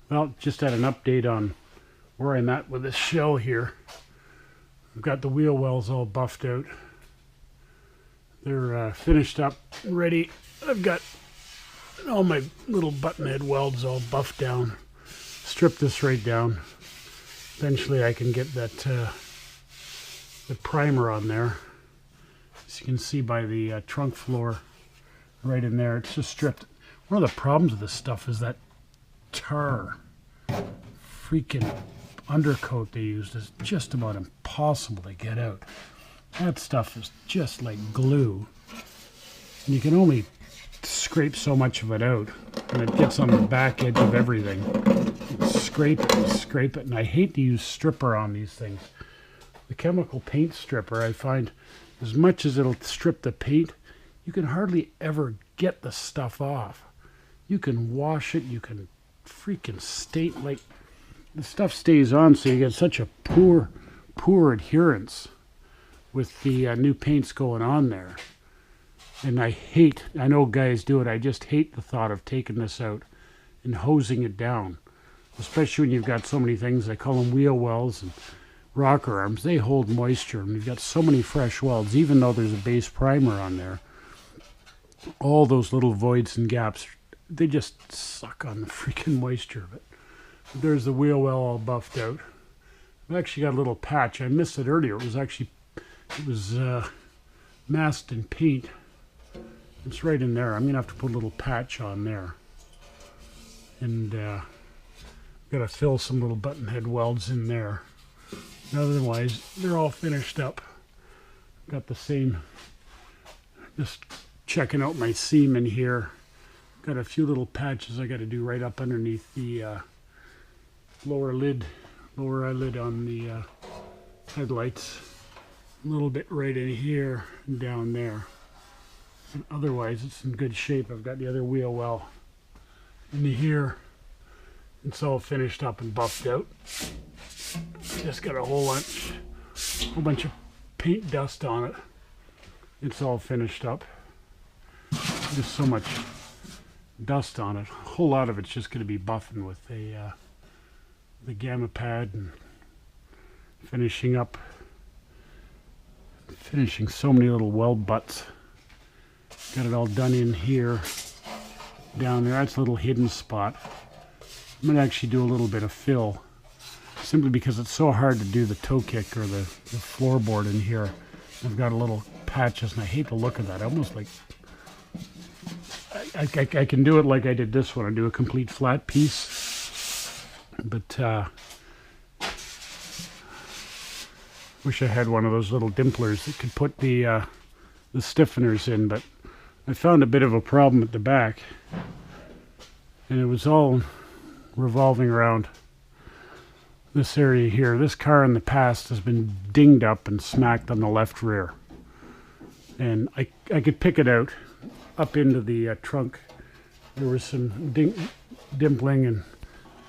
Well, just had an update on where I'm at with this shell here. I've got the wheel wells all buffed out. They're finished up and ready. I've got all my little button head welds all buffed down. Strip this right down. Eventually I can get that the primer on there. As you can see by the trunk floor right in there, it's just stripped. One of the problems with this stuff is that tar freaking undercoat they used is just about impossible to get out. That stuff is just like glue. And you can only scrape so much of it out, and it gets on the back edge of everything. You scrape it, and I hate to use stripper on these things. The chemical paint stripper, I find, as much as it'll strip the paint, you can hardly ever get the stuff off. You can wash it, you can freaking stain, like, the stuff stays on, so you get such a poor adherence with the new paints going on there. And I know guys do it, I just hate the thought of taking this out and hosing it down. Especially when you've got so many things, I call them wheel wells and rocker arms. They hold moisture, and you've got so many fresh welds, even though there's a base primer on there. All those little voids and gaps, they just suck on the freaking moisture of it. There's the wheel well all buffed out. I've actually got a little patch. I missed it earlier. It was masked in paint. It's right in there. I'm going to have to put a little patch on there. And got to fill some little button head welds in there. And otherwise, they're all finished up. Got the same, just checking out my seam in here. Got a few little patches I got to do right up underneath the lower eyelid on the headlights. A little bit right in here and down there. And otherwise, it's in good shape. I've got the other wheel well in here. It's all finished up and buffed out. Just got a whole bunch of paint dust on it. It's all finished up. Just so much dust on it. A whole lot of it's just going to be buffing with the gamma pad and finishing so many little weld butts. Got it all done in here, down there. That's a little hidden spot. I'm going to actually do a little bit of fill, simply because it's so hard to do the toe kick or the floorboard in here. I've got a little patches, and I hate the look of that. I almost like, I can do it like I did this one. I do a complete flat piece, but wish I had one of those little dimplers that could put the stiffeners in, but I found a bit of a problem at the back, and it was all revolving around this area here. This car in the past has been dinged up and smacked on the left rear, and I could pick it out up into the trunk. There was some dimpling and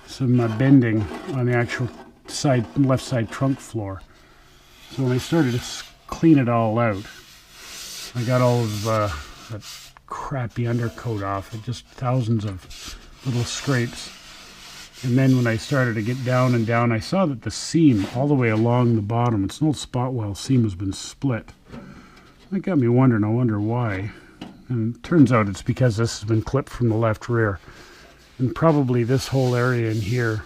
some bending on the actual left side trunk floor. So when I started to clean it all out, I got all of that crappy undercoat off. It just thousands of little scrapes. And then when I started to get down and down, I saw that the seam all the way along the bottom, it's an old spot weld seam, has been split. That got me wondering, I wonder why. And it turns out it's because this has been clipped from the left rear. And probably this whole area in here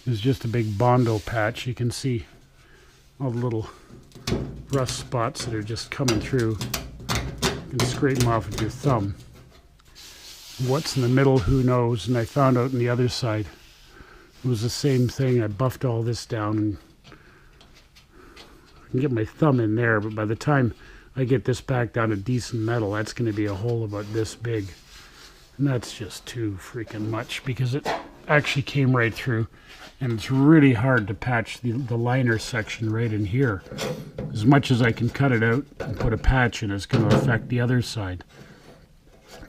is just a big Bondo patch. You can see all the little rust spots that are just coming through. You can scrape them off with your thumb. What's in the middle, who knows? And I found out on the other side it was the same thing. I buffed all this down, and I can get my thumb in there, but by the time I get this back down to decent metal, that's going to be a hole about this big. And that's just too freaking much, because it actually came right through, and it's really hard to patch the liner section right in here. As much as I can cut it out and put a patch in, it's going to affect the other side.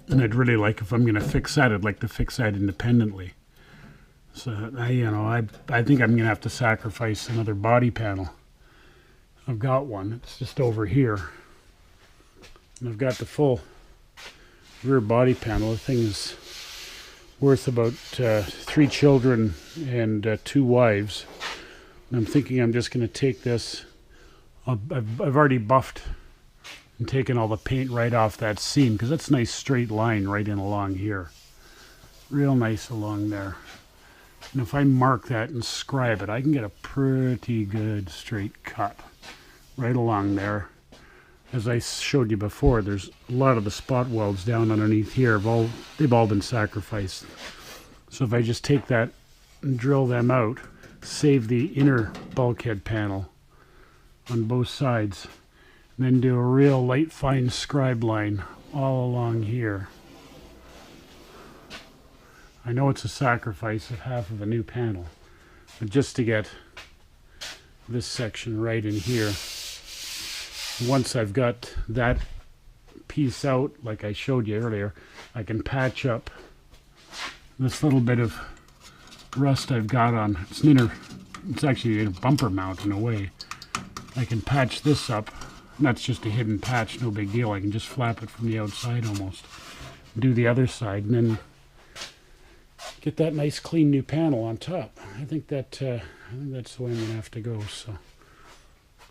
And I'd really like, if I'm going to fix that, I'd like to fix that independently. So I think I'm going to have to sacrifice another body panel. I've got one. It's just over here. And I've got the full rear body panel. The thing is worth about 3 children and 2 wives. And I'm thinking I'm just going to take this. I've already buffed and taken all the paint right off that seam because that's a nice straight line right in along here. Real nice along there. And if I mark that and scribe it, I can get a pretty good straight cut right along there. As I showed you before, there's a lot of the spot welds down underneath here. They've all been sacrificed. So if I just take that and drill them out, save the inner bulkhead panel on both sides, and then do a real light fine scribe line all along here. I know it's a sacrifice of half of a new panel, but just to get this section right in here, once I've got that piece out, like I showed you earlier, I can patch up this little bit of rust I've got on. It's actually a bumper mount in a way. I can patch this up. And that's just a hidden patch, no big deal. I can just flap it from the outside almost. Do the other side and then get that nice clean new panel on top. I think that's the way I'm going to have to go. So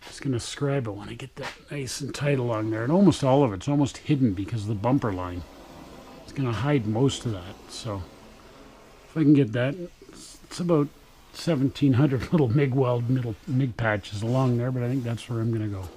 just going to scribe it when I get that nice and tight along there. And almost all of it's almost hidden because of the bumper line. It's going to hide most of that. So if I can get that, it's about 1,700 little MIG weld, MIG patches along there, but I think that's where I'm going to go.